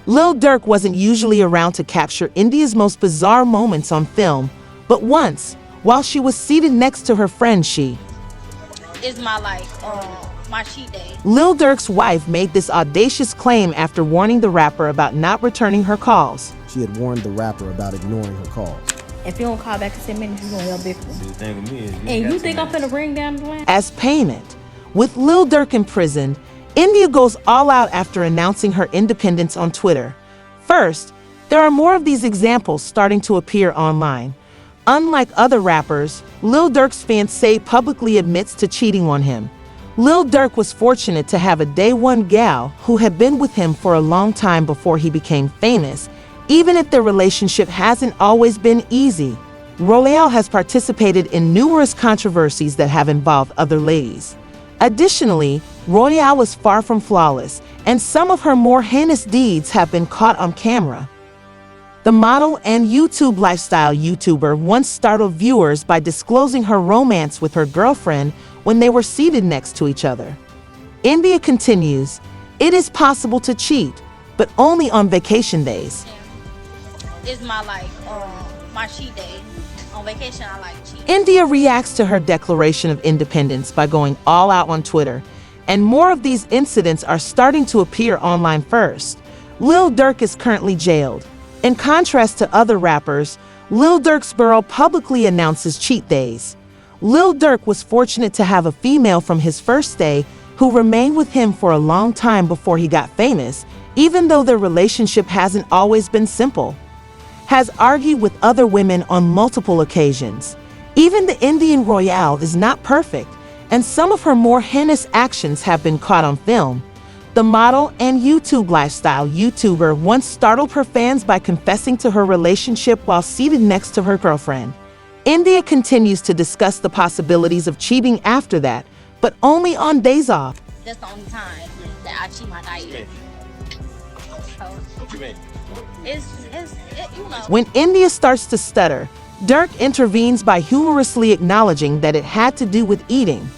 Lil Durk wasn't usually around to capture India's most bizarre moments on film, but once, while she was seated next to her friend, she is my my cheat day. Lil Durk's wife made this audacious claim after warning the rapper about not returning her calls. She had warned the rapper about ignoring her calls. If you don't call back in 10 minutes, you're going to yell big one. The thing with me is And you think I'm finna bring down the line? As payment, with Lil Durk imprisoned, India goes all out after announcing her independence on Twitter. First, there are more of these examples starting to appear online. Unlike other rappers, Lil Durk's fiancée publicly admits to cheating on him. Lil Durk was fortunate to have a day one gal who had been with him for a long time before he became famous, even if their relationship hasn't always been easy. Royale has participated in numerous controversies that have involved other ladies. Additionally, Royale is far from flawless, and some of her more heinous deeds have been caught on camera. The model and YouTube lifestyle YouTuber once startled viewers by disclosing her romance with her girlfriend when they were seated next to each other. India continues, "It is possible to cheat, but only on vacation days." It's my cheat day. On vacation, I like cheat. India reacts to her declaration of independence by going all out on Twitter, and more of these incidents are starting to appear online first. Lil Durk is currently jailed. In contrast to other rappers, Lil Durk's borough publicly announces cheat days. Lil Durk was fortunate to have a female from his first day who remained with him for a long time before he got famous, even though their relationship hasn't always been simple. Has argued with other women on multiple occasions. Even the Indian Royale is not perfect, and some of her more heinous actions have been caught on film. The model and YouTube lifestyle YouTuber once startled her fans by confessing to her relationship while seated next to her girlfriend. India continues to discuss the possibilities of cheating after that, but only on days off. That's the only time that I cheat my diet. So, what you mean? You know. When India starts to stutter, Durk intervenes by humorously acknowledging that it had to do with eating.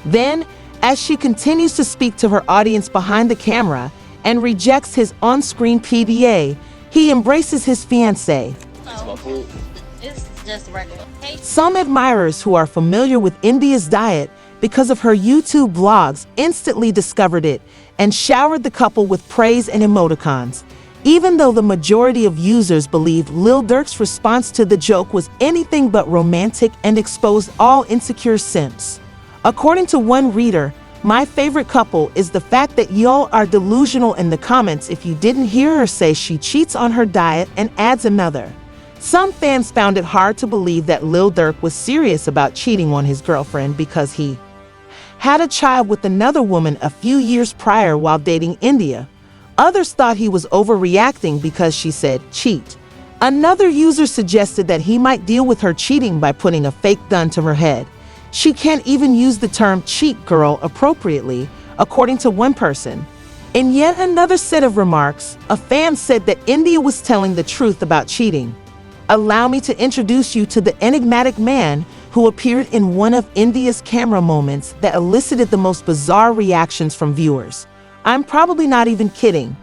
Then, as she continues to speak to her audience behind the camera and rejects his on-screen PDA, he embraces his fiancée. So, it's just regular. Hey. Some admirers who are familiar with India's diet because of her YouTube vlogs instantly discovered it and showered the couple with praise and emoticons. Even though the majority of users believed Lil Durk's response to the joke was anything but romantic and exposed all insecure simps. According to one reader, "My favorite couple is the fact that y'all are delusional in the comments if you didn't hear her say she cheats on her diet," and adds another. Some fans found it hard to believe that Lil Durk was serious about cheating on his girlfriend because he had a child with another woman a few years prior while dating India. Others thought he was overreacting because she said cheat. Another user suggested that he might deal with her cheating by putting a fake gun to her head. She can't even use the term cheat girl appropriately, according to one person. In yet another set of remarks, a fan said that India was telling the truth about cheating. Allow me to introduce you to the enigmatic man who appeared in one of India's camera moments that elicited the most bizarre reactions from viewers. I'm probably not even kidding.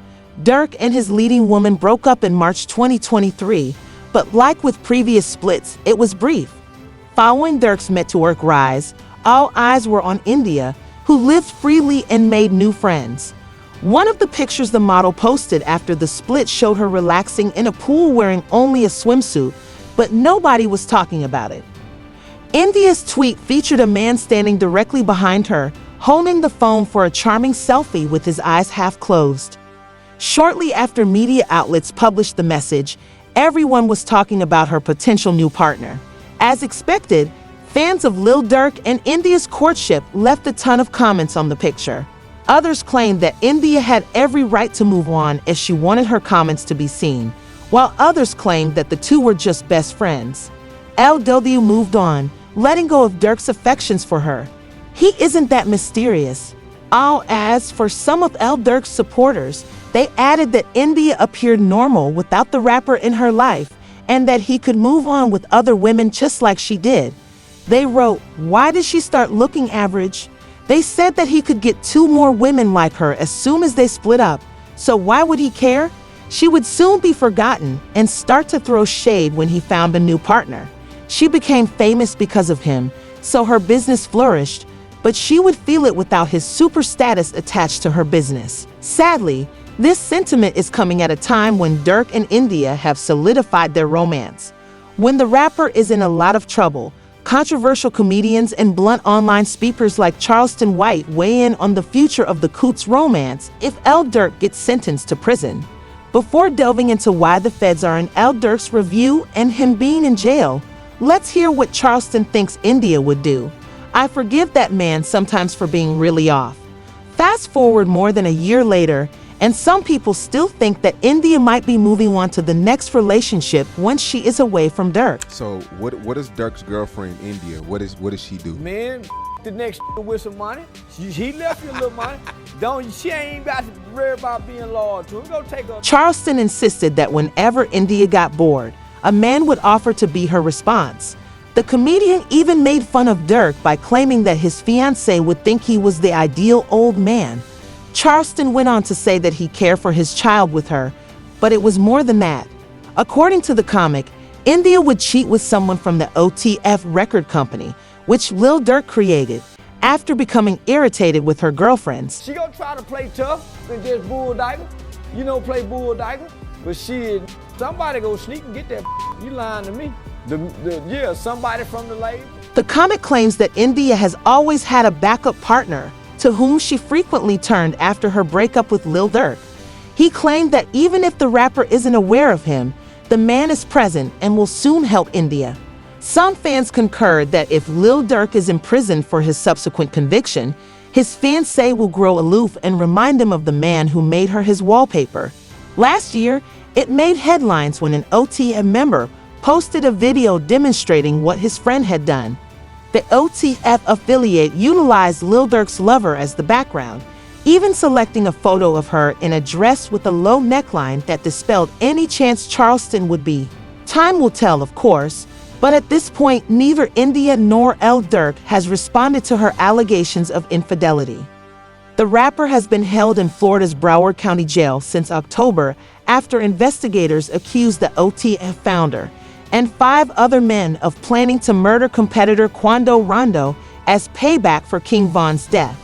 Durk and his leading woman broke up in March 2023, but like with previous splits, it was brief. Following Durk's meteoric rise, all eyes were on India, who lived freely and made new friends. One of the pictures the model posted after the split showed her relaxing in a pool wearing only a swimsuit, but nobody was talking about it. India's tweet featured a man standing directly behind her, holding the phone for a charming selfie with his eyes half closed. Shortly after media outlets published the message, everyone was talking about her potential new partner. As expected, fans of Lil Durk and India's courtship left a ton of comments on the picture. Others claimed that India had every right to move on as she wanted her comments to be seen, while others claimed that the two were just best friends. LW moved on, letting go of Durk's affections for her. He isn't that mysterious. As for some of Lil Durk's supporters, they added that India appeared normal without the rapper in her life, and that he could move on with other women just like she did. They wrote, "Why did she start looking average?" They said that he could get 2 more women like her as soon as they split up, so why would he care? She would soon be forgotten and start to throw shade when he found a new partner. She became famous because of him, so her business flourished, but she would feel it without his super status attached to her business. Sadly, this sentiment is coming at a time when Durk and India have solidified their romance. When the rapper is in a lot of trouble, controversial comedians and blunt online speakers like Charleston White weigh in on the future of the Coots romance if Lil Durk gets sentenced to prison. Before delving into why the feds are in Lil Durk's review and him being in jail, let's hear what Charleston thinks India would do. I forgive that man sometimes for being really off. Fast forward more than a year later, and some people still think that India might be moving on to the next relationship once she is away from Durk. So what is Durk's girlfriend, India? What does she do? Man, the next with some money. He left you a little money. She ain't got to worry about being loyal to him. Go take her. Charleston insisted that whenever India got bored, a man would offer to be her response. The comedian even made fun of Durk by claiming that his fiancée would think he was the ideal old man. Charleston went on to say that he cared for his child with her, but it was more than that. According to the comic, India would cheat with someone from the OTF record company, which Lil Durk created, after becoming irritated with her girlfriends. She gonna try to play tough and just bulldicker, play bulldicker, but somebody go sneak and get that. You lying to me. Somebody from the label. The comic claims that India has always had a backup partner to whom she frequently turned after her breakup with Lil Durk. He claimed that even if the rapper isn't aware of him, the man is present and will soon help India. Some fans concurred that if Lil Durk is imprisoned for his subsequent conviction, his fiancée will grow aloof and remind him of the man who made her his wallpaper. Last year, it made headlines when an OTF member posted a video demonstrating what his friend had done. The OTF affiliate utilized Lil Durk's lover as the background, even selecting a photo of her in a dress with a low neckline that dispelled any chance Charleston would be. Time will tell, of course, but at this point, neither India nor Lil Durk has responded to her allegations of infidelity. The rapper has been held in Florida's Broward County Jail since October after investigators accused the OTF founder and 5 other men of planning to murder competitor Quando Rondo as payback for King Von's death.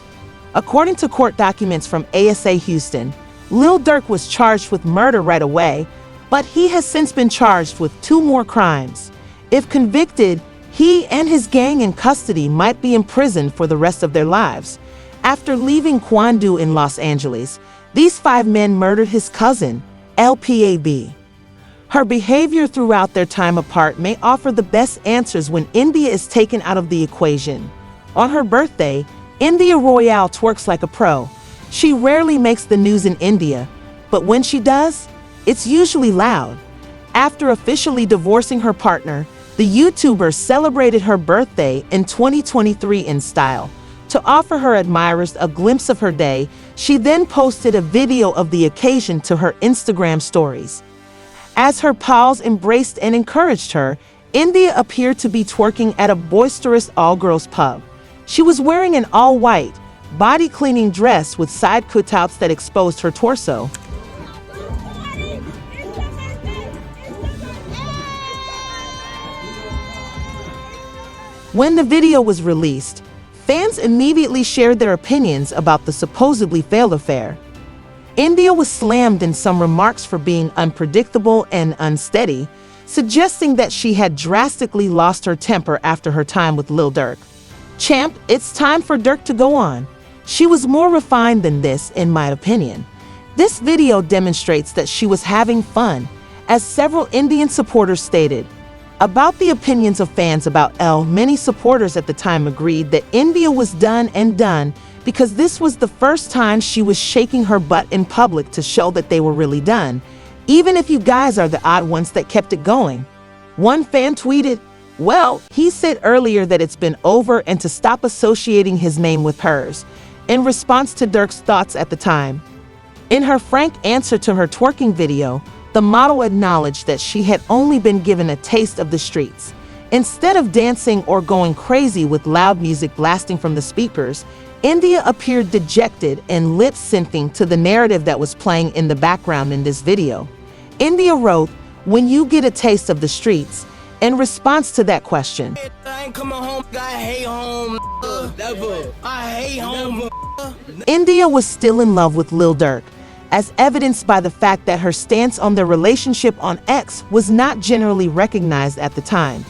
According to court documents from ASA Houston, Lil Durk was charged with murder right away, but he has since been charged with 2 more crimes. If convicted, he and his gang in custody might be imprisoned for the rest of their lives. After leaving Quando in Los Angeles, these 5 men murdered his cousin, LPAB. Her behavior throughout their time apart may offer the best answers when India is taken out of the equation. On her birthday, India Royale twerks like a pro. She rarely makes the news in India, but when she does, it's usually loud. After officially divorcing her partner, the YouTuber celebrated her birthday in 2023 in style. To offer her admirers a glimpse of her day, she then posted a video of the occasion to her Instagram stories. As her pals embraced and encouraged her, India appeared to be twerking at a boisterous all-girls pub. She was wearing an all-white, body-cleaning dress with side cutouts that exposed her torso. When the video was released, fans immediately shared their opinions about the supposedly failed affair. India was slammed in some remarks for being unpredictable and unsteady, suggesting that she had drastically lost her temper after her time with Lil Durk. "Champ, it's time for Durk to go on. She was more refined than this, in my opinion." This video demonstrates that she was having fun, as several Indian supporters stated. About the opinions of fans about Elle, many supporters at the time agreed that India was done and done because this was the first time she was shaking her butt in public to show that they were really done, even if you guys are the odd ones that kept it going. One fan tweeted, "Well, he said earlier that it's been over and to stop associating his name with hers," in response to Durk's thoughts at the time. In her frank answer to her twerking video, the model acknowledged that she had only been given a taste of the streets. Instead of dancing or going crazy with loud music blasting from the speakers, India appeared dejected and lip-syncing to the narrative that was playing in the background in this video. India wrote, "When you get a taste of the streets," in response to that question. I ain't coming home, I hate home, never. I hate home. India was still in love with Lil Durk, as evidenced by the fact that her stance on their relationship on X was not generally recognized at the time.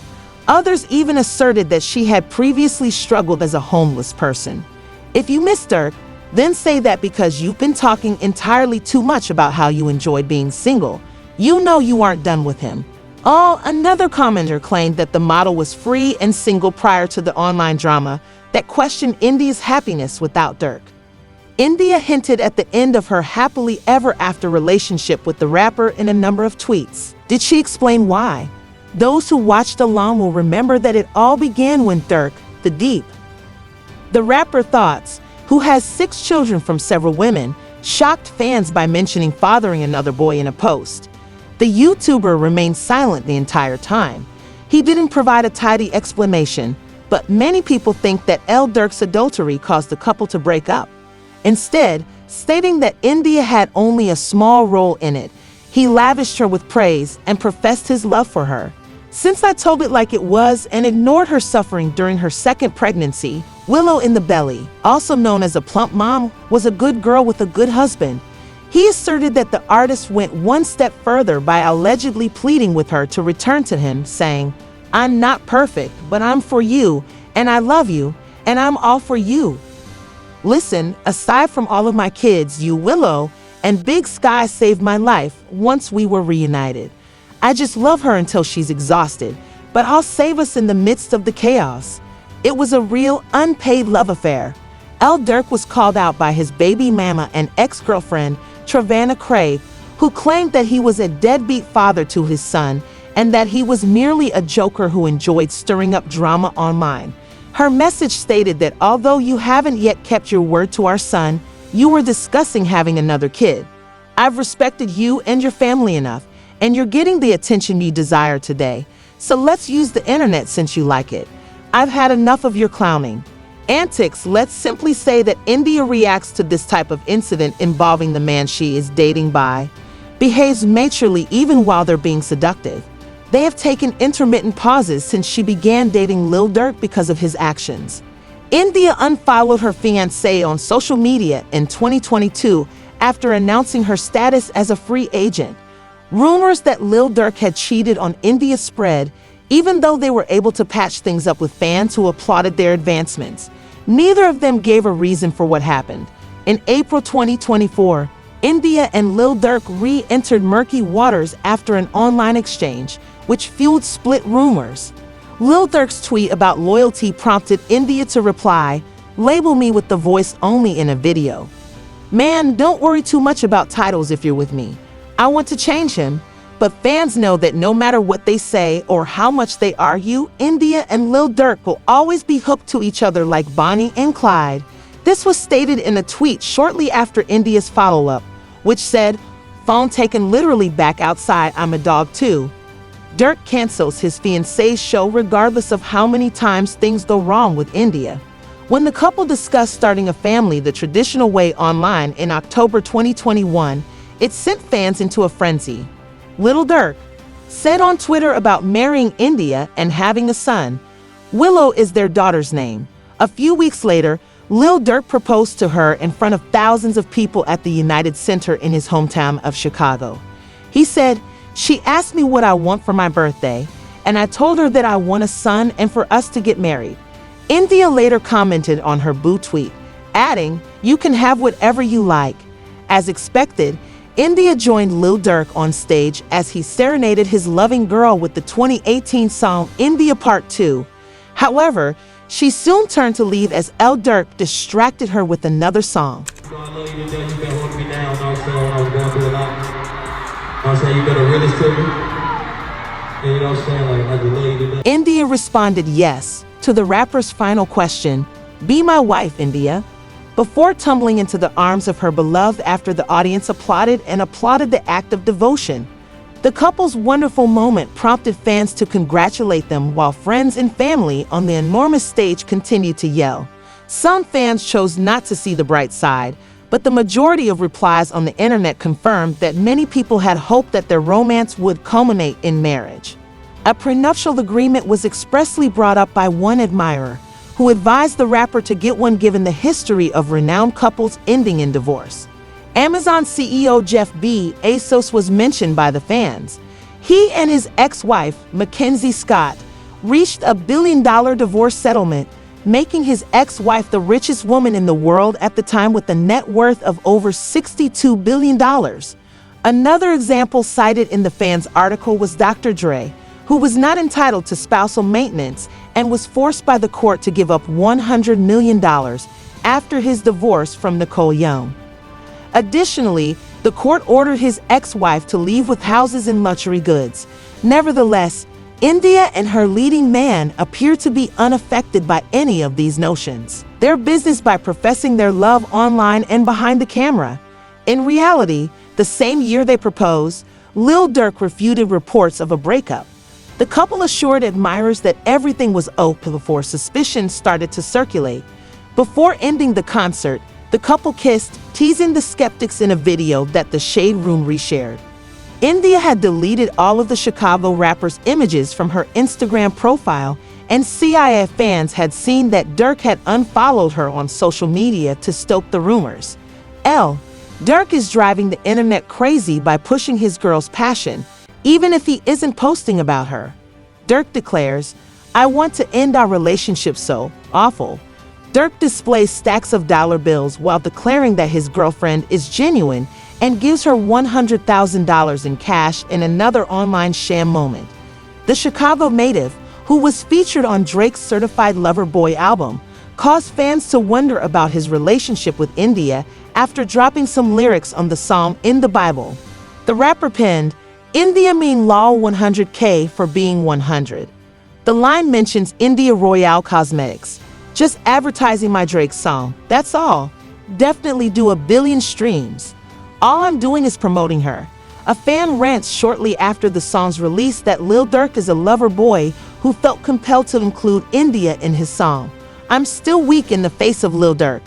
Others even asserted that she had previously struggled as a homeless person. If you miss Durk, then say that because you've been talking entirely too much about how you enjoyed being single. You know you aren't done with him. Another commenter claimed that the model was free and single prior to the online drama that questioned India's happiness without Durk. India hinted at the end of her happily ever after relationship with the rapper in a number of tweets. Did she explain why? Those who watched along will remember that it all began when Durk, the Deep, the rapper Thoughts, who has 6 children from several women, shocked fans by mentioning fathering another boy in a post. The YouTuber remained silent the entire time. He didn't provide a tidy explanation, but many people think that Lil Durk's adultery caused the couple to break up. Instead, stating that India had only a small role in it, he lavished her with praise and professed his love for her. "Since I told it like it was and ignored her suffering during her second pregnancy, Willow in the belly, also known as a plump mom, was a good girl with a good husband." He asserted that the artist went one step further by allegedly pleading with her to return to him, saying, "I'm not perfect, but I'm for you, and I love you, and I'm all for you. Listen, aside from all of my kids, you, Willow, and Big Sky saved my life once we were reunited. I just love her until she's exhausted, but I'll save us in the midst of the chaos." It was a real unpaid love affair. Lil Durk was called out by his baby mama and ex-girlfriend, Trevanna Craig, who claimed that he was a deadbeat father to his son and that he was merely a joker who enjoyed stirring up drama online. Her message stated that although you haven't yet kept your word to our son, you were discussing having another kid. I've respected you and your family enough, and you're getting the attention you desire today. So let's use the internet since you like it. I've had enough of your clowning antics. Let's simply say that India reacts to this type of incident involving the man she is dating by, behaves maturely even while they're being seductive. They have taken intermittent pauses since she began dating Lil Durk because of his actions. India unfollowed her fiancé on social media in 2022 after announcing her status as a free agent. Rumors that Lil Durk had cheated on India spread, even though they were able to patch things up with fans who applauded their advancements. Neither of them gave a reason for what happened. In April 2024, India and Lil Durk re-entered murky waters after an online exchange, which fueled split rumors. Lil Durk's tweet about loyalty prompted India to reply, "Label me with the voice only in a video. Man, don't worry too much about titles if you're with me. I want to change him." But fans know that no matter what they say or how much they argue, India and Lil Durk will always be hooked to each other like Bonnie and Clyde. This was stated in a tweet shortly after India's follow-up, which said, "Phone taken literally back outside, I'm a dog too." Durk cancels his fiancée's show regardless of how many times things go wrong with India. When the couple discussed starting a family the traditional way online in October 2021, it sent fans into a frenzy. Lil Durk said on Twitter about marrying India and having a son. Willow is their daughter's name. A few weeks later, Lil Durk proposed to her in front of thousands of people at the United Center in his hometown of Chicago. He said, "She asked me what I want for my birthday, and I told her that I want a son and for us to get married." India later commented on her boo tweet, adding, "You can have whatever you like." As expected, India joined Lil Durk on stage as he serenaded his loving girl with the 2018 song India Part 2. However, she soon turned to leave as Lil Durk distracted her with another song. India responded yes to the rapper's final question, "Be my wife, India," before tumbling into the arms of her beloved after the audience applauded the act of devotion. The couple's wonderful moment prompted fans to congratulate them while friends and family on the enormous stage continued to yell. Some fans chose not to see the bright side, but the majority of replies on the internet confirmed that many people had hoped that their romance would culminate in marriage. A prenuptial agreement was expressly brought up by one admirer, who advised the rapper to get one given the history of renowned couples ending in divorce. Amazon CEO Jeff Bezos was mentioned by the fans. He and his ex-wife, Mackenzie Scott, reached a $1 billion divorce settlement, making his ex-wife the richest woman in the world at the time with a net worth of over $62 billion. Another example cited in the fans' article was Dr. Dre, who was not entitled to spousal maintenance and was forced by the court to give up $100 million after his divorce from Nicole Young. Additionally, the court ordered his ex-wife to leave with houses and luxury goods. Nevertheless, India and her leading man appear to be unaffected by any of these notions. Their business by professing their love online and behind the camera. In reality, the same year they proposed, Lil Durk refuted reports of a breakup. The couple assured admirers that everything was okay before suspicions started to circulate. Before ending the concert, the couple kissed, teasing the skeptics in a video that the Shade Room reshared. India had deleted all of the Chicago rapper's images from her Instagram profile, and CIA fans had seen that Durk had unfollowed her on social media to stoke the rumors. Durk is driving the internet crazy by pushing his girl's passion, even if he isn't posting about her. Durk declares, "I want to end our relationship so awful." Durk displays stacks of dollar bills while declaring that his girlfriend is genuine and gives her $100,000 in cash in another online sham moment. The Chicago native, who was featured on Drake's Certified Lover Boy album, caused fans to wonder about his relationship with India after dropping some lyrics on the song In the Bible. The rapper penned, "India mean lol 100K for being 100. The line mentions India Royale Cosmetics. Just advertising my Drake song, that's all. Definitely do 1 billion streams. All I'm doing is promoting her." A fan rants shortly after the song's release that Lil Durk is a lover boy who felt compelled to include India in his song. "I'm still weak in the face of Lil Durk."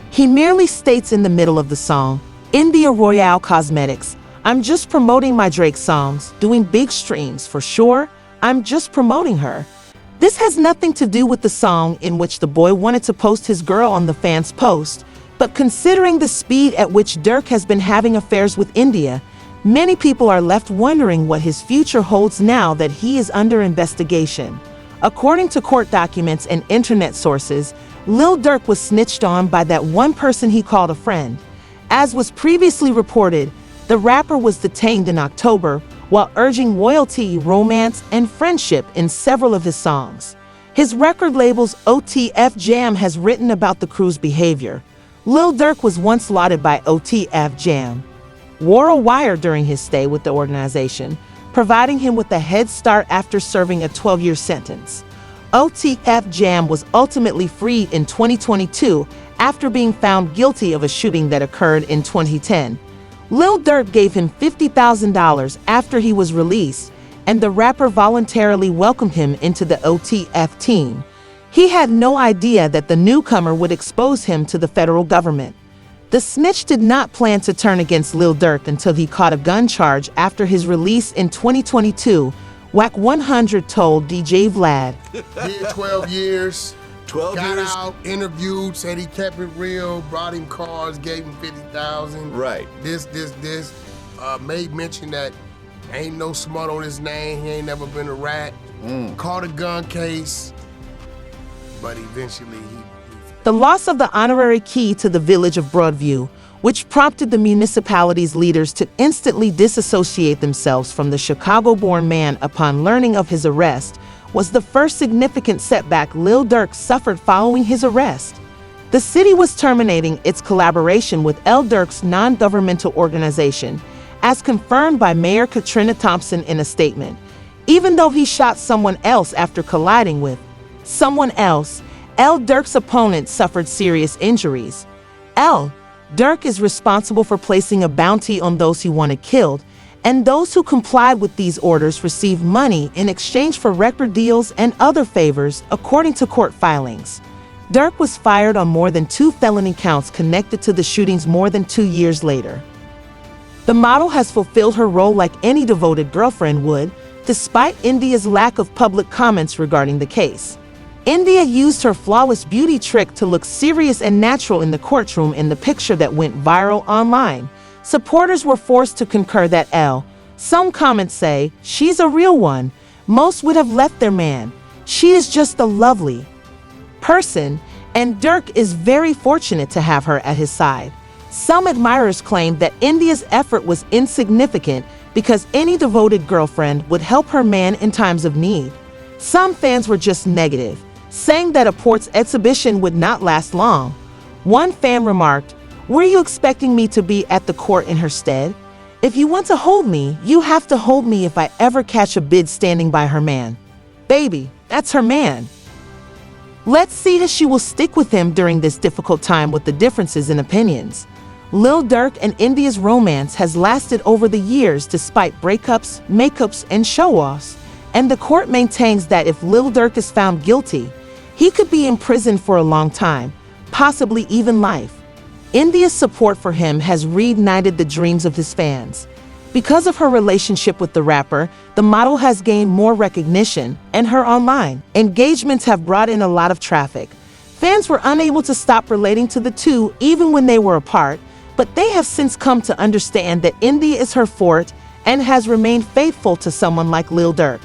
He merely states in the middle of the song, "India Royale Cosmetics. I'm just promoting my Drake songs, doing big streams for sure. I'm just promoting her." This has nothing to do with the song in which the boy wanted to post his girl on the fan's post. But considering the speed at which Durk has been having affairs with India, many people are left wondering what his future holds now that he is under investigation. According to court documents and internet sources, Lil Durk was snitched on by that one person he called a friend. As was previously reported, the rapper was detained in October while urging loyalty, romance, and friendship in several of his songs. His record label's OTF Jam has written about the crew's behavior. Lil Durk was once lauded by OTF Jam. Wore a wire during his stay with the organization, providing him with a head start after serving a 12-year sentence. OTF Jam was ultimately freed in 2022 after being found guilty of a shooting that occurred in 2010. Lil Durk gave him $50,000 after he was released, and the rapper voluntarily welcomed him into the OTF team. He had no idea that the newcomer would expose him to the federal government. The snitch did not plan to turn against Lil Durk until he caught a gun charge after his release in 2022, Whack 100 told DJ Vlad. Did 12 years. 12 got years. out, interviewed, said he kept it real, brought him cars, gave him 50,000. Right. This. Made mention that ain't no smut on his name. He ain't never been a rat. Caught a gun case, but eventually he. The loss of the honorary key to the village of Broadview, which prompted the municipality's leaders to instantly disassociate themselves from the Chicago-born man upon learning of his arrest, was the first significant setback Lil Durk suffered following his arrest. The city was terminating its collaboration with Lil Durk's non-governmental organization, as confirmed by Mayor Katrina Thompson in a statement. Even though he shot someone else after colliding with someone else, Lil Durk's opponent suffered serious injuries. Lil Durk is responsible for placing a bounty on those he wanted killed, and those who complied with these orders received money in exchange for record deals and other favors, according to court filings. Durk was fired on more than 2 felony counts connected to the shootings more than 2 years later. The model has fulfilled her role like any devoted girlfriend would, despite India's lack of public comments regarding the case. India used her flawless beauty trick to look serious and natural in the courtroom in the picture that went viral online. Supporters were forced to concur that some comments say, "She's a real one. Most would have left their man. She is just a lovely person," and Durk is very fortunate to have her at his side. Some admirers claimed that India's effort was insignificant because any devoted girlfriend would help her man in times of need. Some fans were just negative, saying that a Port's exhibition would not last long. One fan remarked, "Were you expecting me to be at the court in her stead? If you want to hold me, you have to hold me if I ever catch a bid standing by her man. Baby, that's her man." Let's see if she will stick with him during this difficult time with the differences in opinions. Lil Durk and India's romance has lasted over the years despite breakups, makeups, and show-offs, and the court maintains that if Lil Durk is found guilty, he could be in prison for a long time, possibly even life. India's support for him has reignited the dreams of his fans. Because of her relationship with the rapper, the model has gained more recognition, and her online engagements have brought in a lot of traffic. Fans were unable to stop relating to the two even when they were apart, but they have since come to understand that India is her fort and has remained faithful to someone like Lil Durk.